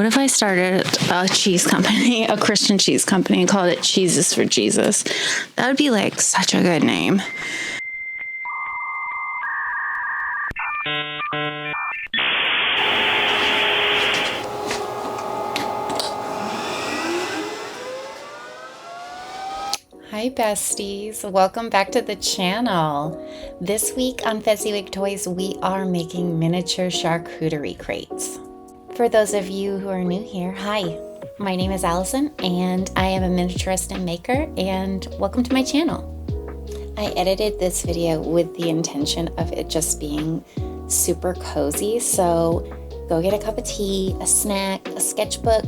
What if I started a cheese company, a Christian cheese company, and called it Cheeses for Jesus? That would be like such a good name. Hi besties, welcome back to the channel. This week on Fezziwig Toys, we are making miniature charcuterie crates. For those of you who are new here, hi, my name is Allison and I am a miniaturist and maker, and welcome to my channel. I edited this video with the intention of it just being super cozy, so go get a cup of tea, a snack, a sketchbook,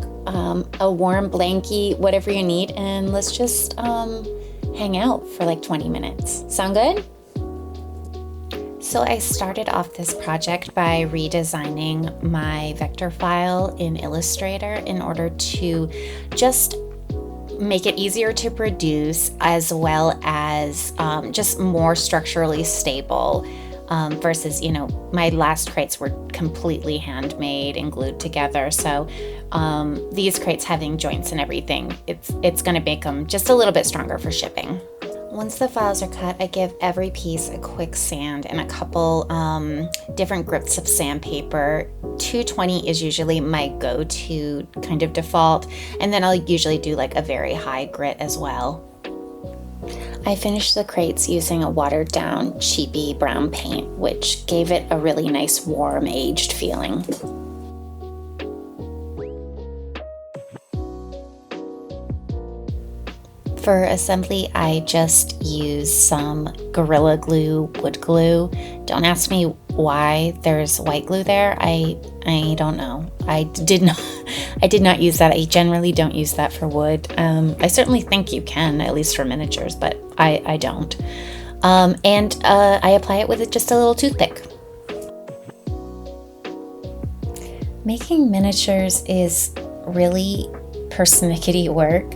a warm blankie, whatever you need, and let's just hang out for like 20 minutes. Sound good? So I started off this project by redesigning my vector file in Illustrator in order to just make it easier to produce, as well as just more structurally stable. Versus, my last crates were completely handmade and glued together. So these crates having joints and everything, it's going to make them just a little bit stronger for shipping. Once the files are cut, I give every piece a quick sand and a couple different grits of sandpaper. 220 is usually my go-to kind of default, and then I'll usually do like a very high grit as well. I finished the crates using a watered down cheapy brown paint, which gave it a really nice warm aged feeling. For assembly, I just used some Gorilla Glue wood glue. Don't ask me why there's white glue there. I don't know. I did not use that. I generally don't use that for wood. I certainly think you can, at least for miniatures, but I don't. And I apply it with just a little toothpick. Making miniatures is really persnickety work.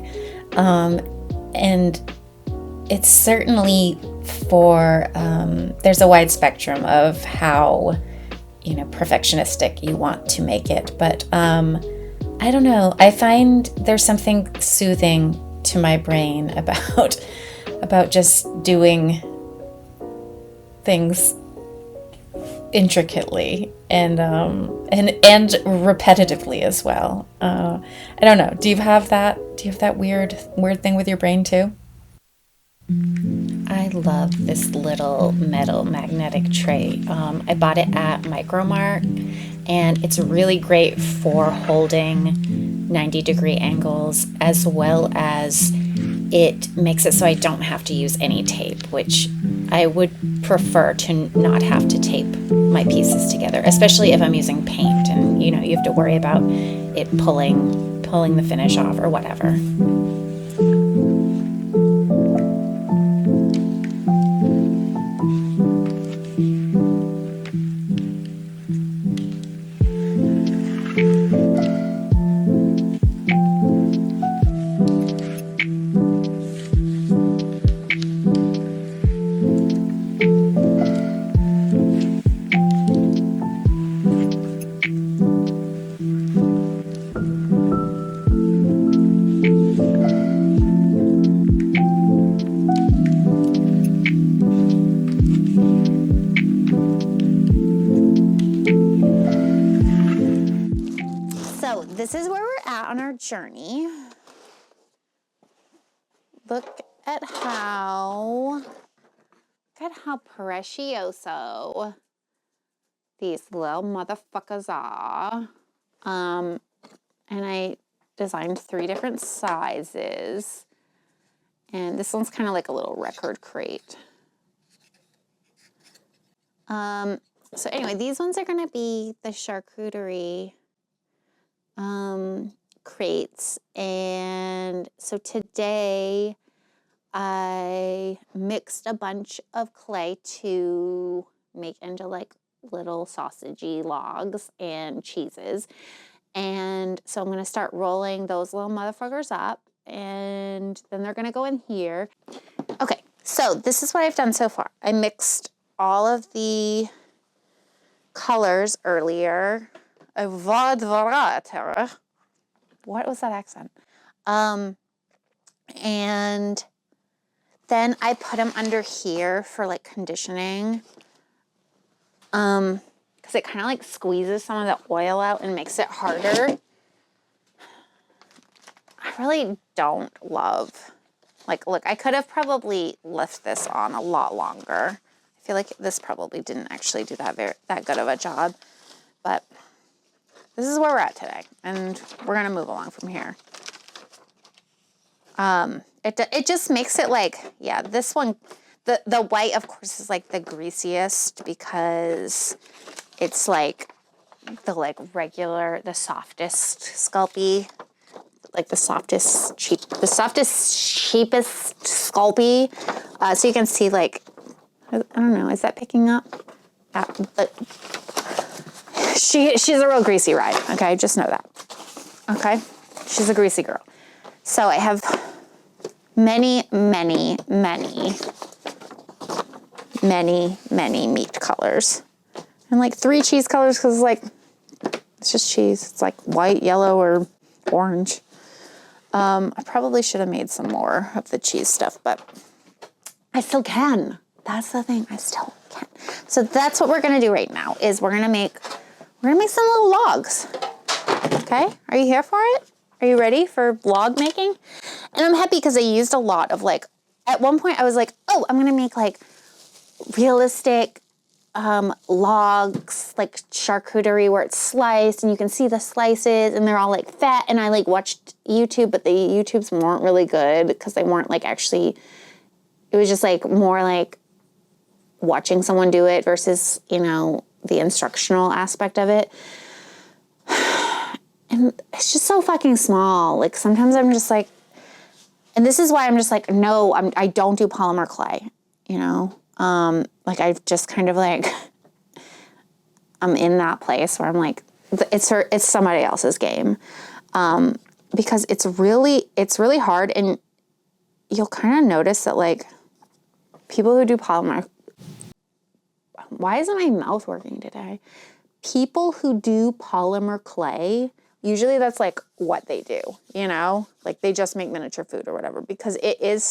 And it's certainly for, there's a wide spectrum of how, perfectionistic you want to make it. But I don't know, I find there's something soothing to my brain about just doing things intricately and repetitively as well. I don't know. Do you have that weird thing with your brain too? I love this little metal magnetic tray. I bought it at Micromark, and it's really great for holding 90-degree angles, as well as it makes it so I don't have to use any tape, which I would prefer to not have to tape my pieces together, especially if I'm using paint and you have to worry about it pulling the finish off or whatever. This is where we're at on our journey. Look at how precioso these little motherfuckers are. And I designed 3 different sizes. And this one's kind of like a little record crate. So anyway, these ones are going to be the charcuterie crates, and so today I mixed a bunch of clay to make into like little sausagey logs and cheeses, and so I'm going to start rolling those little motherfuckers up, and then they're going to go in here. Okay, so this is what I've done so far. I mixed all of the colors earlier. A Vod Varater what was that accent? And then I put them under here for like conditioning. Because it kind of like squeezes some of the oil out and makes it harder. I really don't love, like, look, I could have probably left this on a lot longer. I feel like this probably didn't actually do that good of a job, but this is where we're at today, and we're gonna move along from here. It just makes it like, yeah, this one, the white, of course, is like the greasiest because it's like the like regular, the softest Sculpey, like the softest, cheapest Sculpey. So you can see like, I don't know, is that picking up? Yeah, but she's a real greasy ride, okay? Just know that, okay? She's a greasy girl. So I have many meat colors. And like 3 cheese colors because like, it's just cheese. It's like white, yellow, or orange. I probably should have made some more of the cheese stuff, but I still can. That's the thing, I still can. So that's what we're gonna do right now, is we're gonna make some little logs. Okay, are you here for it? Are you ready for log making? And I'm happy because I used a lot of like, at one point I was like, oh, I'm gonna make like realistic logs, like charcuterie where it's sliced and you can see the slices and they're all like fat. And I like watched YouTube, but the YouTubes weren't really good because they weren't like actually, it was just like more like watching someone do it versus, you know, the instructional aspect of it. And it's just so fucking small. Like sometimes I'm just like, and this is why I'm just like, no, I don't do polymer clay, you know? Like I've just kind of like, I'm in that place where I'm like, it's somebody else's game. Because it's really hard, and you'll kind of notice that like people who do polymer, why isn't my mouth working today? People who do polymer clay, usually that's like what they do, you know? Like they just make miniature food or whatever, because it's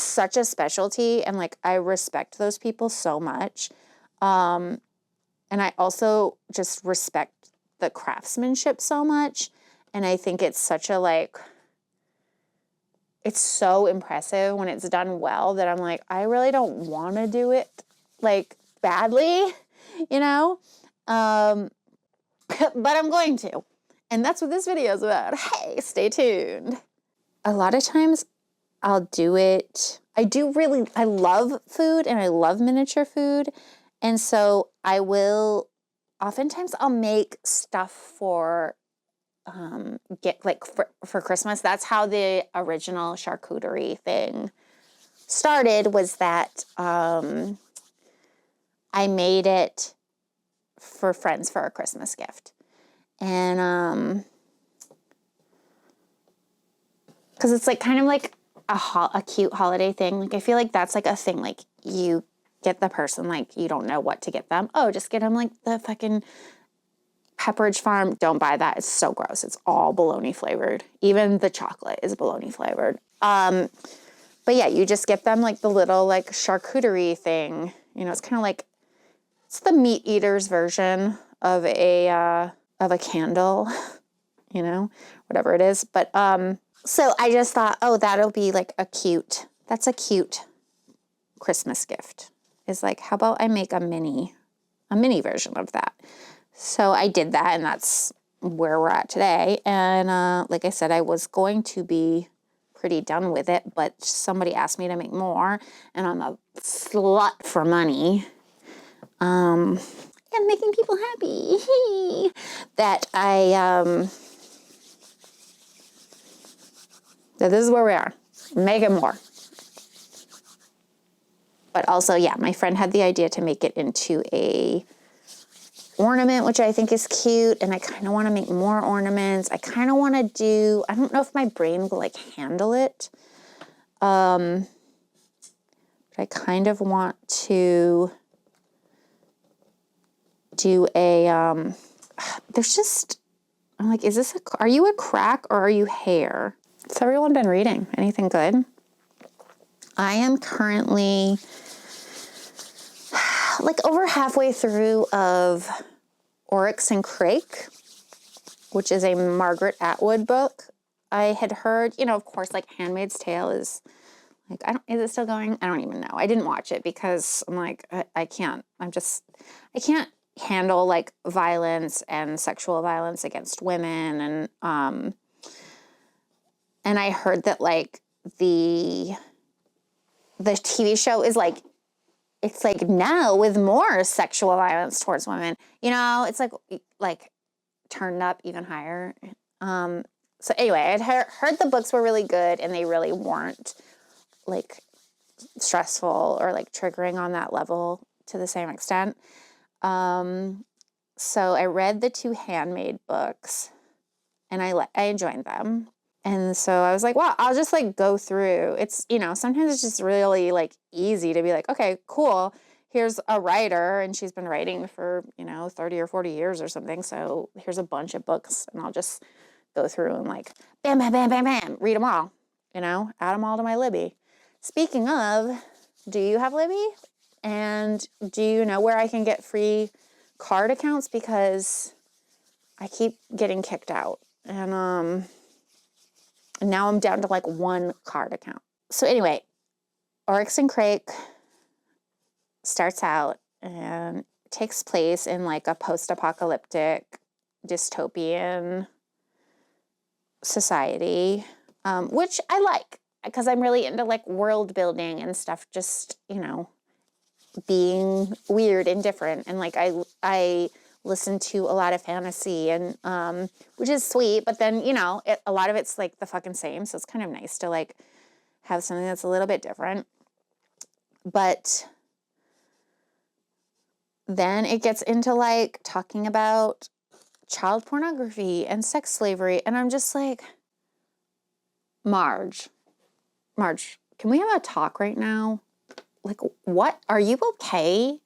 such a specialty, and like I respect those people so much. And I also just respect the craftsmanship so much. And I think it's such a like, it's so impressive when it's done well that I'm like, I really don't want to do it like badly, you know? But I'm going to. And that's what this video is about. Hey, stay tuned. A lot of times I'll do it. I love food and I love miniature food. And so oftentimes I'll make stuff for, for Christmas. That's how the original charcuterie thing started, was that I made it for friends for a Christmas gift. And because it's like kind of like a cute holiday thing. Like I feel like that's like a thing, like you get the person, like you don't know what to get them. Oh, just get them like the fucking Pepperidge Farm. Don't buy that. It's so gross. It's all bologna flavored. Even the chocolate is bologna flavored. But yeah, you just get them like the little like charcuterie thing. You know, it's kind of like, it's the meat eater's version of a candle, you know, whatever it is. But so I just thought, oh, that'll be like that's a cute Christmas gift. Is like, how about I make a mini version of that? So I did that, and that's where we're at today. And like I said, I was going to be pretty done with it, but somebody asked me to make more, and I'm a slut for money. And making people happy. That that this is where we are. Make it more. But also, yeah, my friend had the idea to make it into a ornament, which I think is cute. And I kind of want to make more ornaments. I kind of want to do, I don't know if my brain will like handle it. But I kind of want to do a, there's just, I'm like, are you a crack or are you hair? Has everyone been reading? Anything good? I am currently like over halfway through of Oryx and Crake, which is a Margaret Atwood book. I had heard, of course, like Handmaid's Tale is like, is it still going? I don't even know. I didn't watch it because I'm like, I can't handle like violence and sexual violence against women. And I heard that like the TV show is like, it's like now with more sexual violence towards women, it's like turned up even higher. So anyway, I'd heard the books were really good and they really weren't like stressful or like triggering on that level to the same extent. So I read the 2 Handmaid books and I enjoyed them. And so I was like, well, I'll just like go through. It's, sometimes it's just really like easy to be like, okay, cool. Here's a writer and she's been writing for, 30 or 40 years or something. So here's a bunch of books and I'll just go through and like, bam, bam, bam, bam, bam, read them all, add them all to my Libby. Speaking of, do you have Libby? And do you know where I can get free card accounts? Because I keep getting kicked out. And now I'm down to like 1 card account. So anyway, Oryx and Crake starts out and takes place in like a post-apocalyptic dystopian society, which I like because I'm really into like world building and stuff, just, being weird and different. And like I listen to a lot of fantasy and which is sweet, but then a lot of it's like the fucking same, so it's kind of nice to like have something that's a little bit different. But then it gets into like talking about child pornography and sex slavery, and I'm just like, Marge, can we have a talk right now? Like, what? Are you okay?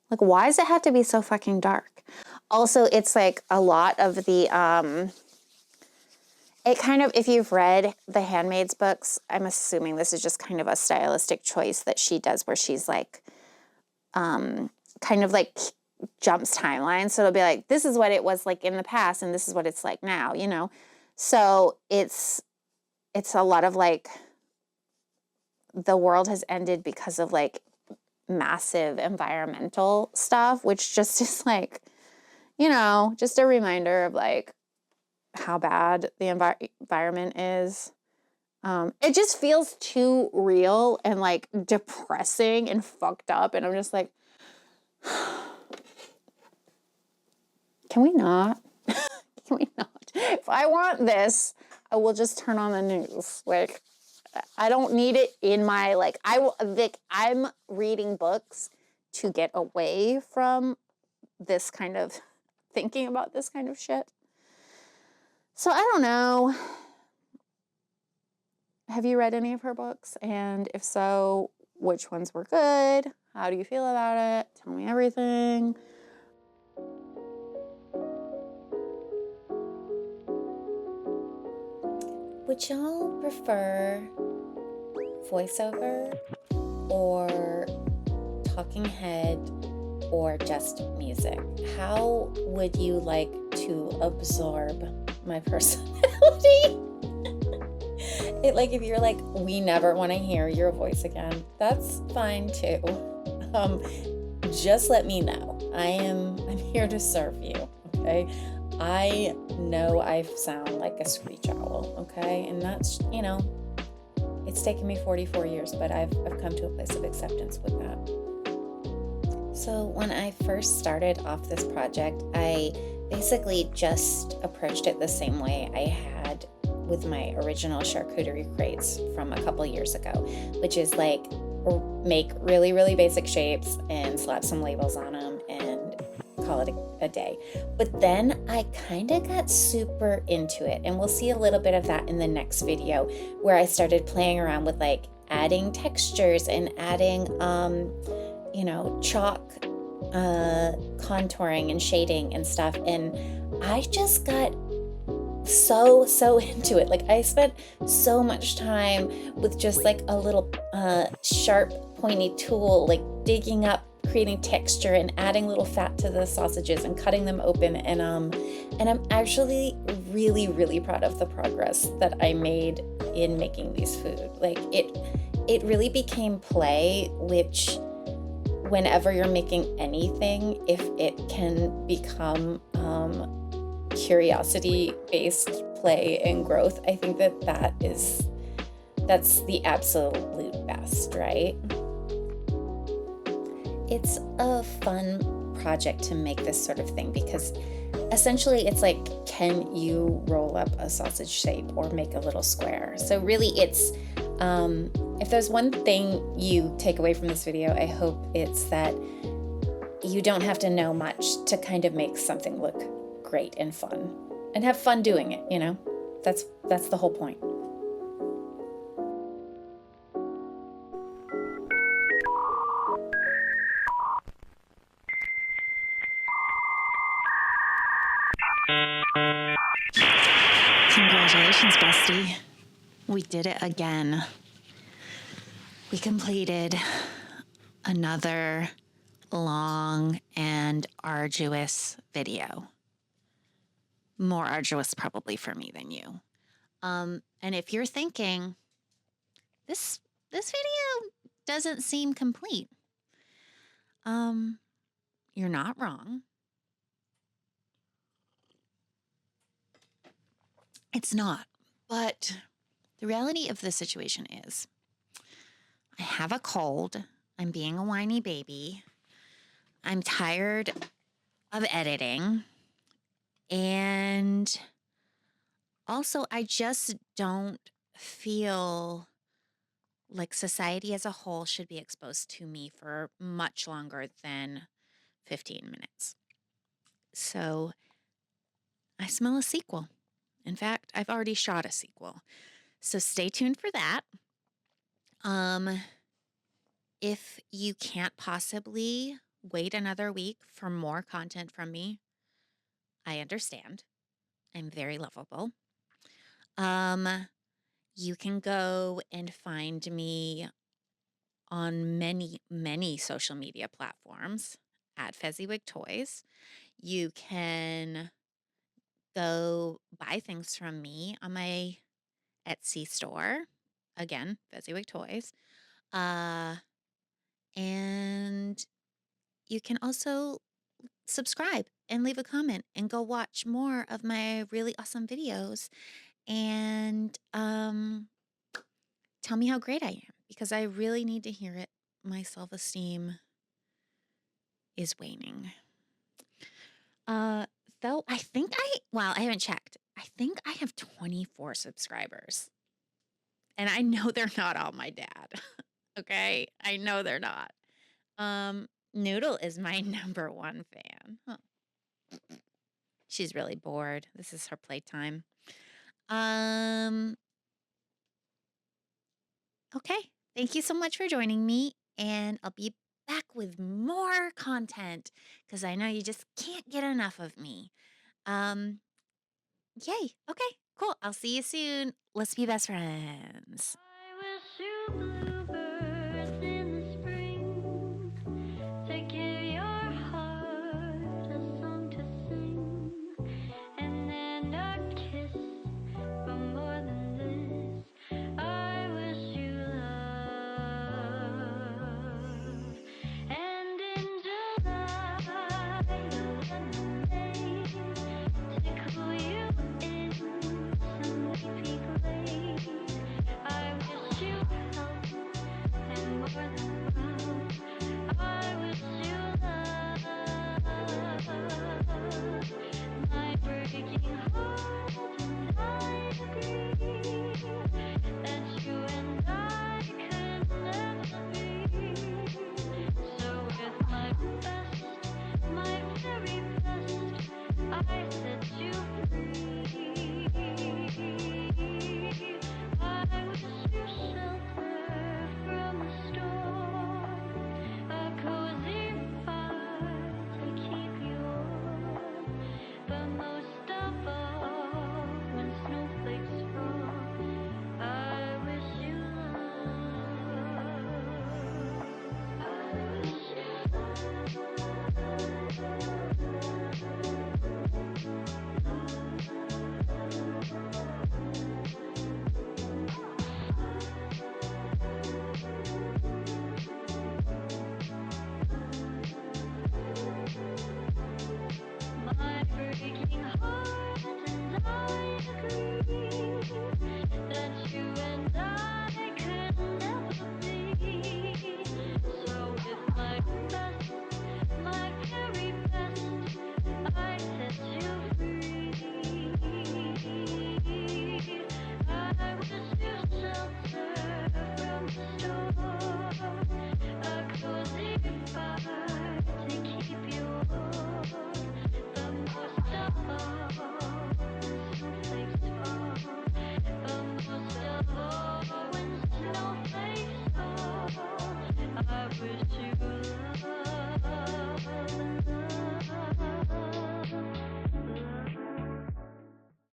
Like, why does it have to be so fucking dark? Also, it's like a lot of the, it kind of, if you've read the Handmaid's books, I'm assuming this is just kind of a stylistic choice that she does where she's like, kind of like jumps timelines. So it'll be like, this is what it was like in the past and this is what it's like now, So it's a lot of like, the world has ended because of like massive environmental stuff, which just is like, just a reminder of like how bad the environment is. It just feels too real and like depressing and fucked up. And I'm just like, can we not? Can we not? If I want this, I will just turn on the news. Like, I don't need it in my, like, I'm reading books to get away from this kind of thinking about this kind of shit. So I don't know. Have you read any of her books? And if so, which ones were good? How do you feel about it? Tell me everything. Would y'all prefer voiceover or talking head or just music? How would you like to absorb my personality? If you're like, we never want to hear your voice again, that's fine too. Just let me know. I'm here to serve you, okay? I know I sound like a screech owl, okay? And that's, it's taken me 44 years, but I've come to a place of acceptance with that. So when I first started off this project, I basically just approached it the same way I had with my original charcuterie crates from a couple years ago, which is like make really, really basic shapes and slap some labels on them and call it a day. But then I kind of got super into it, and we'll see a little bit of that in the next video, where I started playing around with like adding textures and adding chalk contouring and shading and stuff, and I just got so into it. Like I spent so much time with just like a little sharp pointy tool, like digging up, creating texture and adding little fat to the sausages and cutting them open. And I'm actually really proud of the progress that I made in making these food. Like it really became play, which whenever you're making anything, if it can become curiosity based play and growth, I think that's the absolute best, right? It's a fun project to make this sort of thing because essentially it's like, can you roll up a sausage shape or make a little square? So really it's if there's one thing you take away from this video, I hope it's that you don't have to know much to kind of make something look great and fun and have fun doing it, you know? That's the whole point. Congratulations, bestie. We did it again. We completed another long and arduous video. More arduous probably for me than you. And if you're thinking, this video doesn't seem complete, you're not wrong. It's not. But the reality of the situation is I have a cold. I'm being a whiny baby. I'm tired of editing. And also, I just don't feel like society as a whole should be exposed to me for much longer than 15 minutes. So I smell a sequel. In fact, I've already shot a sequel. So stay tuned for that. If you can't possibly wait another week for more content from me, I understand. I'm very lovable. You can go and find me on many social media platforms at Fezziwig Toys. You can go buy things from me on my Etsy store. Again, Fezziwig Toys. And you can also subscribe and leave a comment and go watch more of my really awesome videos and tell me how great I am because I really need to hear it. My self-esteem is waning. Though I think I haven't checked. I think I have 24 subscribers. And I know they're not all my dad. Okay? I know they're not. Noodle is my number one fan. Huh. She's really bored. This is her playtime. Okay. Thank you so much for joining me, and I'll be back with more content because I know you just can't get enough of me. Yay. Okay, cool. I'll see you soon. Let's be best friends.